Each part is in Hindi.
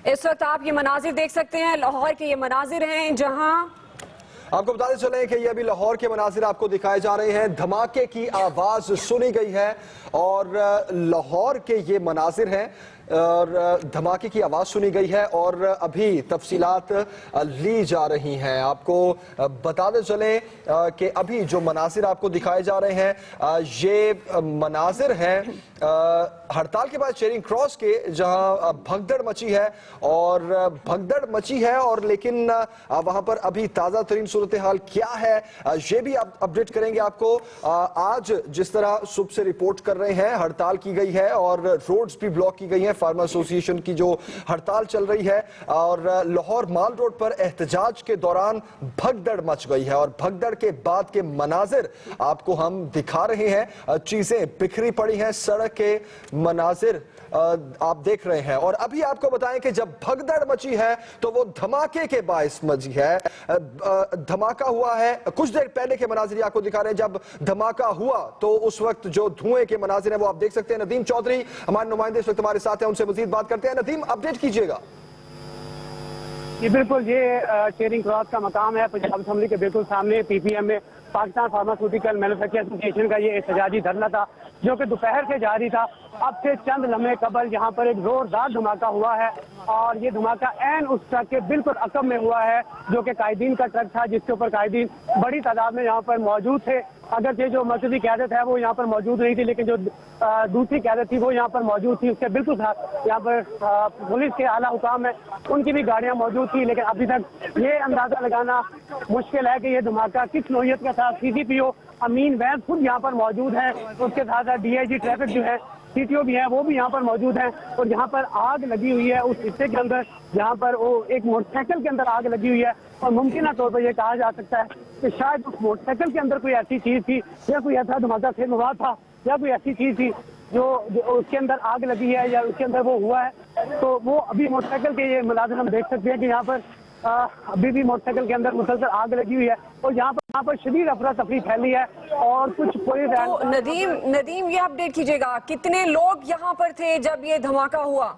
इस वक्त आप ये मनाजिर देख सकते हैं, लाहौर के ये मनाजिर हैं जहां आपको बताते चले कि ये अभी लाहौर के मनाजिर आपको दिखाए जा रहे हैं। धमाके की आवाज सुनी गई है और लाहौर के ये मनाजिर हैं और धमाके की आवाज सुनी गई है और अभी तफसीलात ली जा रही हैं। आपको बताते चले कि अभी जो मनाजिर आपको दिखाए जा रहे हैं ये मनाजिर हैं हड़ताल के बाद चेरिंग क्रॉस के, जहां भगदड़ मची है और लेकिन वहां पर अभी ताजा तरीन सूरत हाल क्या है ये भी अपडेट करेंगे आपको। आज जिस तरह सुबह से रिपोर्ट कर रहे हैं, हड़ताल की गई है और रोड्स भी ब्लॉक की गई हैं। फार्मर एसोसिएशन की जो हड़ताल चल रही है और लाहौर माल रोड पर एहतजाज के दौरान भगदड़ मच गई है और भगदड़ के बाद के मनाजिर आपको हम दिखा रहे हैं। चीजें बिखरी पड़ी हैं, सड़क के मनाजिर आप देख रहे हैं और अभी आपको बताएं कि जब भगदड़ मची है तो वो धमाके के बायस मची है। धमाका हुआ है, कुछ देर पहले के मनाजिर आपको दिखा रहे हैं। जब धमाका हुआ तो उस वक्त जो धुएं के मनाजिर है वो आप देख सकते हैं। नदीम चौधरी हमारे नुमाइंदे इस वक्त हमारे साथ हैं, उनसे मजीद बात करते हैं। नदीम, अपडेट कीजिएगा। ये बिल्कुल ये चेरिंग क्रॉस का मकाम है पंजाब असेंबली के बिल्कुल सामने। पीपीएम में पाकिस्तान फार्मास्यूटिकल मैन्युफैक्चरर्स एसोसिएशन का ये एहतजाजी धरना था जो कि दोपहर से जारी था। अब से चंद लम्हे कबल यहाँ पर एक जोरदार धमाका हुआ है और ये धमाका ऐन उस ट्रक के बिल्कुल अकब में हुआ है जो कि कायदीन का ट्रक था, जिसके ऊपर कायदीन बड़ी तादाद में यहाँ पर मौजूद थे। अगर जो मर्कजी क़यादत है वो यहाँ पर मौजूद नहीं थी, लेकिन जो दूसरी क़यादत थी वो यहाँ पर मौजूद थी। उसके बिल्कुल साथ यहाँ पर पुलिस के आला हुकाम है, उनकी भी गाड़ियाँ मौजूद थी। लेकिन अभी तक ये अंदाजा लगाना मुश्किल है कि ये धमाका किस नौयत का था। सीसीपीओ अमीन वैद खुद यहाँ पर मौजूद है, उसके साथ साथ डीआईजी ट्रैफिक जो है, सीटीओ भी हैं, वो भी यहाँ पर मौजूद हैं। और यहाँ पर आग लगी हुई है उस हिस्से के अंदर जहाँ पर वो एक मोटरसाइकिल के अंदर आग लगी हुई है और मुमकिन तौर पर यह कहा जा सकता है कि शायद उस मोटरसाइकिल के अंदर कोई ऐसी चीज थी या कोई ऐसा धमाका से हुआ था या कोई ऐसी चीज थी जो उसके अंदर आग लगी है या उसके अंदर वो हुआ है। तो वो अभी मोटरसाइकिल के ये मुलाजिम हम देख सकते हैं कि यहाँ पर अभी भी मोटरसाइकिल के अंदर मुसलसल आग लगी हुई है और यहाँ पर शदीद अफरा तफरी फैली है और कुछ पुलिस। तो नदीम ये अपडेट कीजिएगा, कितने लोग यहाँ पर थे जब ये धमाका हुआ?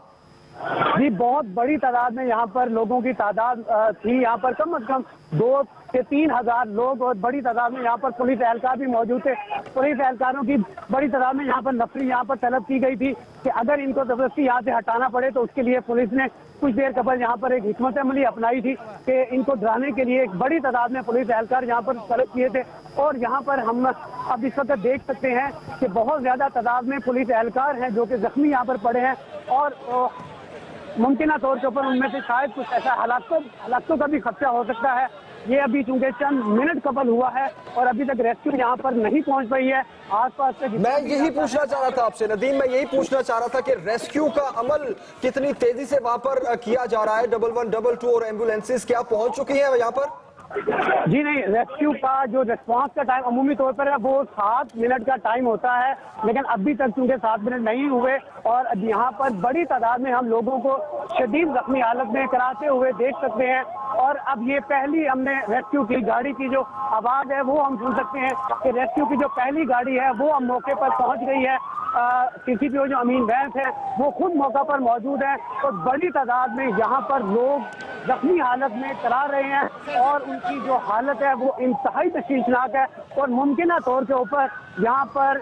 जी बहुत बड़ी तादाद में यहाँ पर लोगों की तादाद थी। यहाँ पर कम से कम 2 से 3 हजार लोग और बड़ी तादाद में यहाँ पर पुलिस एहलकार भी मौजूद थे। पुलिस एहलकारों की बड़ी तादाद में यहाँ पर नफरी यहाँ पर तलब की गई थी कि अगर इनको जबरदस्ती यहाँ से हटाना पड़े तो उसके लिए पुलिस ने कुछ देर कबल यहाँ पर एक हिकमत अमली अपनाई थी कि इनको डराने के लिए एक बड़ी तादाद में पुलिस एहलकार यहाँ पर तलब किए थे। और यहाँ पर हम अब इस वक्त देख सकते हैं कि बहुत ज्यादा तादाद में पुलिस एहलकार हैं जो कि जख्मी यहाँ पर पड़े हैं और मुमकिन तौर के ऊपर उनमें से शायद कुछ ऐसा हालातों का भी खदशा हो सकता है। ये अभी चूंकि चंद मिनट कबल हुआ है और अभी तक रेस्क्यू यहाँ पर नहीं पहुंच पाई है। आसपास से मैं यही पूछना चाह रहा था आपसे नदीम, मैं यही पूछना चाह रहा था कि रेस्क्यू का अमल कितनी तेजी से वहां पर किया जा रहा है? 1122 और एम्बुलेंसेज क्या पहुंच चुकी है यहाँ पर? जी नहीं, रेस्क्यू का जो रिस्पांस का टाइम अमूमी तौर पर है वो 7 मिनट का टाइम होता है, लेकिन अभी तक चूंकि 7 मिनट नहीं हुए और यहाँ पर बड़ी तादाद में हम लोगों को शदीद जख्मी हालत में कराते हुए देख सकते हैं। और अब ये पहली हमने रेस्क्यू की गाड़ी की जो आवाज है वो हम सुन सकते हैं कि रेस्क्यू की जो पहली गाड़ी है वो अब मौके पर पहुंच गई है। सीसीपीओ जो अमीन वैद है वो खुद मौका पर मौजूद है और बड़ी तादाद में यहाँ पर लोग जख्मी हालत में करा रहे हैं और उनकी जो हालत है वो इंतहाई तशवीशनाक है और मुमकिन तौर के ऊपर यहाँ पर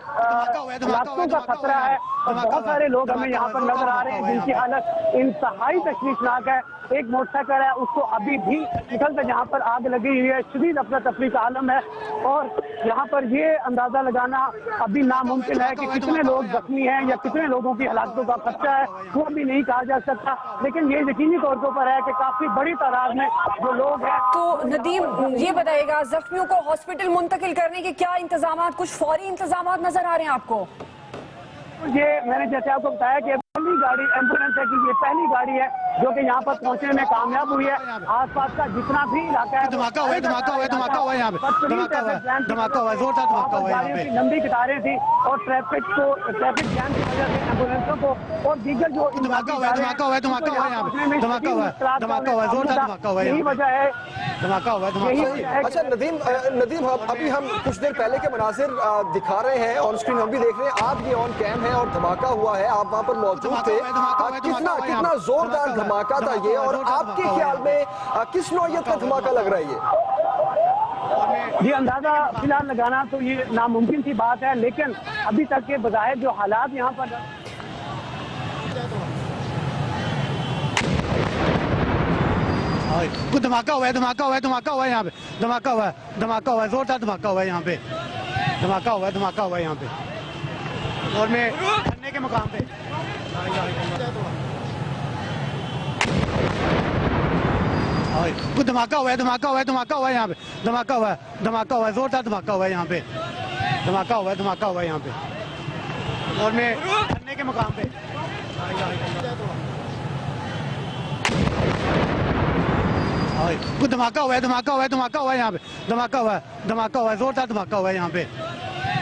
हलाकों का खतरा है और बहुत सारे लोग हमें यहाँ पर नजर आ रहे हैं जिनकी हालत इंतहाई तशवीशनाक है। एक मोटरसाइकिल है उसको अभी भी निकलकर यहाँ पर आग लगी हुई है, शदीद अफरा तफरी का आलम है और यहाँ पर ये अंदाजा लगाना अभी नामुमकिन है कि कितने लोग जख्मी हैं या कितने लोगों की हलाकतों का खर्चा है वो भी नहीं कहा जा सकता। लेकिन ये यकीनी तौर के ऊपर है कि काफी बड़ी तादाद में जो लोग हैं। तो नदीम ये बताइएगा, जख्मियों को हॉस्पिटल मुंतकिल करने के क्या इंतजाम, कुछ फौरी इंतजाम नजर आ रहे हैं आपको? ये मैंने जैसे आपको बताया कि पहली गाड़ी एम्बुलेंस है कि ये पहली गाड़ी है जो कि यहाँ पर पहुंचने में कामयाब हुई है। आसपास का जितना भी इलाका है धमाका हुआ यहाँ पे गाड़ियों की लंबी कतारें थी और ट्रैफिक जाम की वजह से एम्बुलेंसों को और दीगर जो धमाका हुआ यहाँ पे, यही वजह है धमाका हुआ है, धमाका यही हुआ है। अच्छा नदीम, नदीम अभी हम कुछ देर पहले के मनाजिर दिखा रहे हैं, ऑन स्क्रीन हम भी देख रहे हैं, आप ये ऑन कैम है और धमाका हुआ है, आप वहां पर मौजूद थे। कितना जोरदार धमाका था ये, और आपके ख्याल में किस नौयत का धमाका लग रहा है ये? ये अंदाजा फिलहाल लगाना तो ये नामुमकिन सी बात है, लेकिन अभी तक के बजाय जो हालात यहाँ पर कुछ धमाका हुआ है, धमाका हुआ है, धमाका हुआ है यहाँ पे, धमाका हुआ है, धमाका हुआ है, जोरदार धमाका हुआ है यहाँ पे, धमाका हुआ है, धमाका हुआ है यहाँ पे, और मैं ठन्ने के मुकाम पे। कुछ धमाका हुआ है, धमाका हुआ है, धमाका हुआ है यहाँ पे, धमाका हुआ है, धमाका हुआ है, जोरदार धमाका हुआ है यहाँ पे, धमाका हुआ है, धमाका हुआ है यहाँ पे, और मैं ठन्ने के मुकाम पे। कुछ धमाका हुआ है, धमाका हुआ है, धमाका हुआ है यहाँ पे, धमाका हुआ है, धमाका हुआ है, जोरदार धमाका हुआ है यहाँ पे,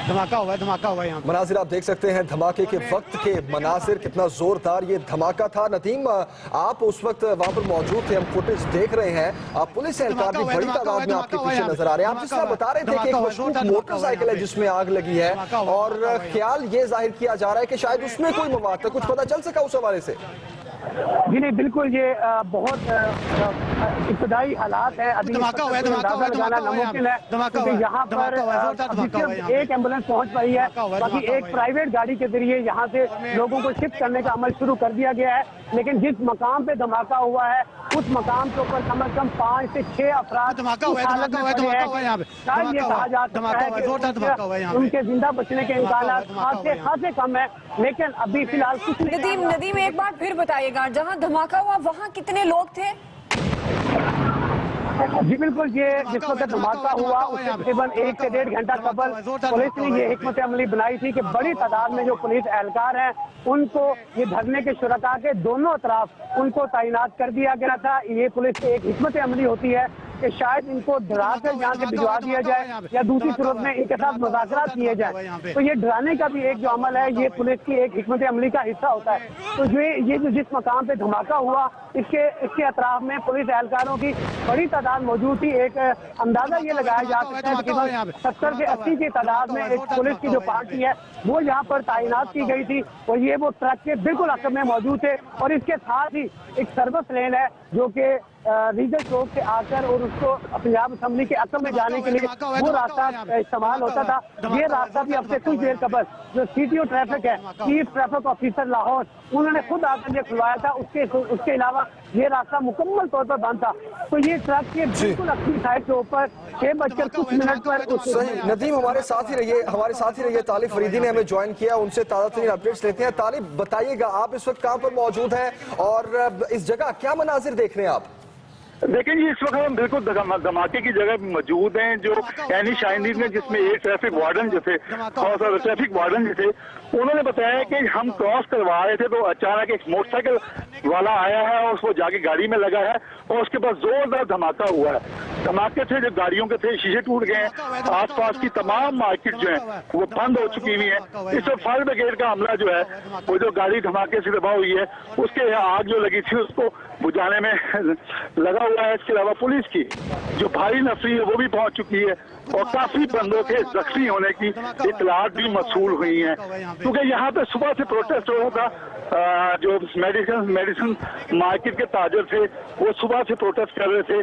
धमाका हुआ है, धमाका हुआ है यहाँ पे। मनाजिर आप देख सकते हैं, धमाके के वक्त के मनाजिर, कितना जोरदार ये धमाका था। नदीम आप उस वक्त वहां पर मौजूद थे, हम फुटेज देख रहे हैं, आप पुलिस एहलकार भी बड़ी तादाद में आपके पीछे नजर आ रहे हैं। आप जिस तरह बता रहे थे कि एक मशकूक मोटरसाइकिल है जिसमें आग लगी है, और ख्याल ये जाहिर किया जा रहा है कि शायद उसमें कोई मवाद था, कुछ पता चल सका उस हवाले से? जी नहीं, बिल्कुल ये बहुत इब्तदाई हालात है, अभी अंदाजा लगाना नामुमकिन है, क्योंकि यहाँ पर सिर्फ एक एम्बुलेंस पहुँच पाई है, बाकी एक प्राइवेट गाड़ी के जरिए यहाँ से लोगों को शिफ्ट करने का अमल शुरू कर दिया गया है। लेकिन जिस मकाम पे धमाका हुआ है उस मकाम के ऊपर कम से कम 5 से 6 अफराद हालत में पड़े हैं। शायद ये कहा जा सकता है कि उनके जिंदा बचने के इम्कान खासे कम है, लेकिन अभी फिलहाल कुछ नदीम एक बार फिर बताइएगा, जहां धमाका हुआ वहां कितने लोग थे? जी बिल्कुल, ये जिस वक्त धमाका हुआ उससे तकरीबन 1 से 1.5 घंटा कबल पुलिस ने ये हिकमत अमली बनाई थी कि बड़ी तादाद में जो पुलिस एहलकार हैं उनको ये धरने के शुरका के दोनों तरफ उनको तैनात कर दिया गया था। ये पुलिस की एक हिकमत अमली होती है कि शायद इनको डरा कर यहाँ से भिजवा दिया जाए या दूसरी सूरत में इनके साथ मुज़ाकरात किए जाए। तो ये डराने का भी एक जो अमल है ये पुलिस की एक हिकमत अमली का हिस्सा होता है। तो ये जो जिस मकाम पे धमाका हुआ इसके अतराफ में पुलिस एहलकारों की बड़ी तादाद मौजूद थी। एक अंदाजा ये लगाया जा सकता है कि 70 से 80 की तादाद में एक पुलिस की जो पार्टी है वो यहाँ पर तैनात की गई थी, और ये वो ट्रक के बिल्कुल अकब में मौजूद थे। और इसके साथ ही एक सर्विस लेन है जो कि रीजन चौक से आकर और उसको पंजाब असेंबली के अकब में जाने के लिए वो रास्ता इस्तेमाल होता था। ये रास्ता भी अब से कुछ देर कबल जो CTO ट्रैफिक है, चीफ ट्रैफिक ऑफिसर लाहौर, उन्होंने खुद आकर ये खुलवाया था। उसके अलावा ये रास्ता मुकम्मल तौर पर बंद था। तो ये ट्रक के बिल्कुल अपनी साइड के ऊपर 6:06 पर सही। नदीम हमारे साथ ही रहिए, तालिब फरीदी ने हमें ज्वाइन किया, उनसे ताज़ा तरीन अपडेट्स लेते हैं। तालिब बताइएगा, आप इस वक्त कहाँ पर मौजूद हैं और इस जगह क्या मनाजिर देख रहे हैं आप? देखिए जी, इस वक्त हम बिल्कुल धमाके की जगह मौजूद हैं, जो यानी शाइनीज में, जिसमें एक ट्रैफिक वार्डन जो थे और ट्रैफिक वार्डन जो थे उन्होंने बताया कि हम क्रॉस करवा रहे थे तो अचानक एक मोटरसाइकिल वाला आया है और उसको जाके गाड़ी में लगा है और उसके पास जोरदार धमाका हुआ है। धमाके से जो गाड़ियों के थे शीशे टूट गए हैं, आसपास की तमाम मार्केट जो है वो बंद हो चुकी हुई है। इस वक्त फायर ब्रिगेड का अमला जो है वो जो गाड़ी धमाके से तबाह हुई है उसके आग जो लगी थी उसको बुझाने में लगा हुआ है। इसके अलावा पुलिस की जो भारी नफरी है वो भी पहुंच चुकी है और काफी बंदों के जख्मी होने की इतलात भी मसूल हुई हैं, क्योंकि यहाँ पे सुबह से प्रोटेस्ट हो रहा था। जो मेडिसिन मार्केट के ताजर थे वो सुबह से प्रोटेस्ट कर रहे थे।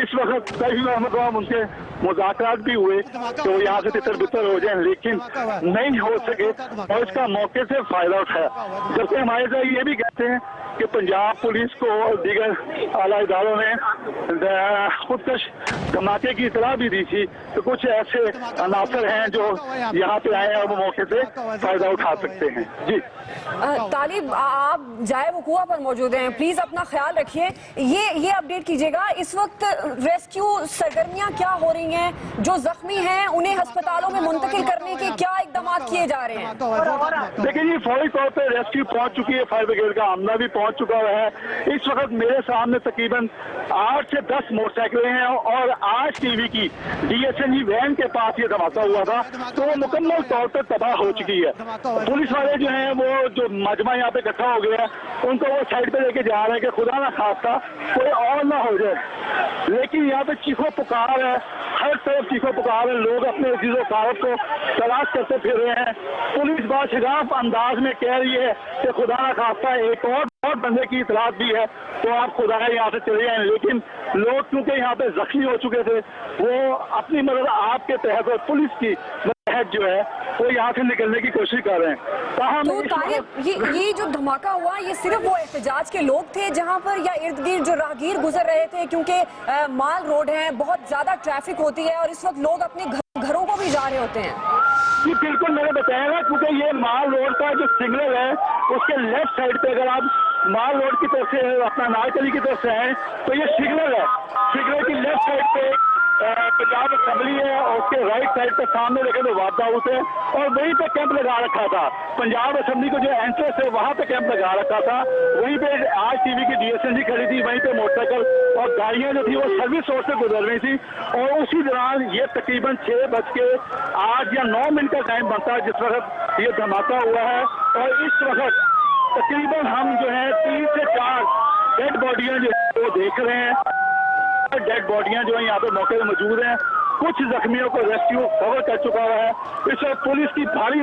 इस वक्त कई मतलब उनके मुज़ाकरात भी हुए तो यहाँ से तितर बितर हो जाए, लेकिन नहीं हो सके और इसका मौके से फायदा उठाया। जबकि हमारे साथ ये भी कहते हैं कि पंजाब पुलिस को और दीगर आला इदारों ने खुदकश धमाके की इतला भी दी थी, तो कुछ ऐसे अनासर हैं जो यहाँ पे आए हैं और मौके से फायदा उठा सकते हैं। जी तालिब, आप जाए वकूआ पर मौजूद हैं, प्लीज अपना ख्याल रखिए। ये अपडेट कीजिएगा, इस वक्त रेस्क्यू सरगर्मियां क्या हो रही हैं? जो जख्मी हैं उन्हें अस्पतालों में मुंतकिल करने के क्या इकदाम किए जा रहे हैं? देखिए जी, फौरी तौर पर रेस्क्यू पहुंच चुकी है, फायर ब्रिगेड का अमला भी पहुंच चुका हुआ है। इस वक्त मेरे सामने तकरीबन 8 से 10 मोटरसाइकिलें हैं और आज टीवी की DSNG वैन के पास ये धमाका हुआ था, तो वो मुकम्मल तौर पर तबाह हो चुकी है। पुलिस वाले जो हैं वो जो मजमा यहाँ पे इकट्ठा हो गया है, उनको वो साइड पे लेके जा रहे हैं कि खुदा ना खास्ता कोई और ना हो जाए। लेकिन यहाँ पे चीखो पुकार है, हर तरफ चीखो पुकार है, लोग अपने अजीजों साहब को तलाश करते फिर रहे हैं। पुलिस बाशगाफ अंदाज में कह रही है कि खुदा ना खास्ता एक और बंदे की इतलात भी है तो आप खुदा यहाँ से चले जाएं। लेकिन लोग क्योंकि यहाँ पे जख्मी हो चुके थे, वो अपनी मदद आपके तहत और पुलिस की तहत जो है वो यहाँ से निकलने की कोशिश कर रहे हैं। तो तालिब, ये जो धमाका हुआ ये सिर्फ वो एहतजाज के लोग थे जहाँ पर, या इर्द गिर्द जो राहगीर गुजर रहे थे? क्योंकि माल रोड है, बहुत ज्यादा ट्रैफिक होती है और इस वक्त लोग अपने घरों को भी जा रहे होते हैं। जी बिल्कुल, मैंने बताया ना, क्योंकि ये माल रोड का जो सिग्नल है उसके लेफ्ट साइड पे अगर आप माल रोड की तरफ से अपना नारकली की तरफ से आए तो ये सिग्नल है। सिग्नल की लेफ्ट साइड पे पंजाब असेंबली है और उसके राइट साइड पे सामने देखें तो वार्ड हाउस है और वहीं पे कैंप लगा रखा था। पंजाब असेंबली को जो एंट्रेंस है वहां पे कैंप लगा रखा था। वहीं पे आज टीवी की DSNG खड़ी थी, वहीं पे मोटरसाइकिल और गाड़ियां जो थी वो सर्विस रोड से गुजर रही थी और उसी दौरान ये तकरीबन 6:08 या 9 मिनट का टाइम बनता है जिस वक्त ये धमाका हुआ है। और इस वक्त तकरीबन हम जो है 3 से 4 डेड बॉडियां जो है वो देख रहे हैं। डेड बॉडियां जो है यहाँ पे मौके पे मौजूद हैं। कुछ जख्मियों को रेस्क्यू कवर कर चुका हुआ है। इस वक्त पुलिस की भारी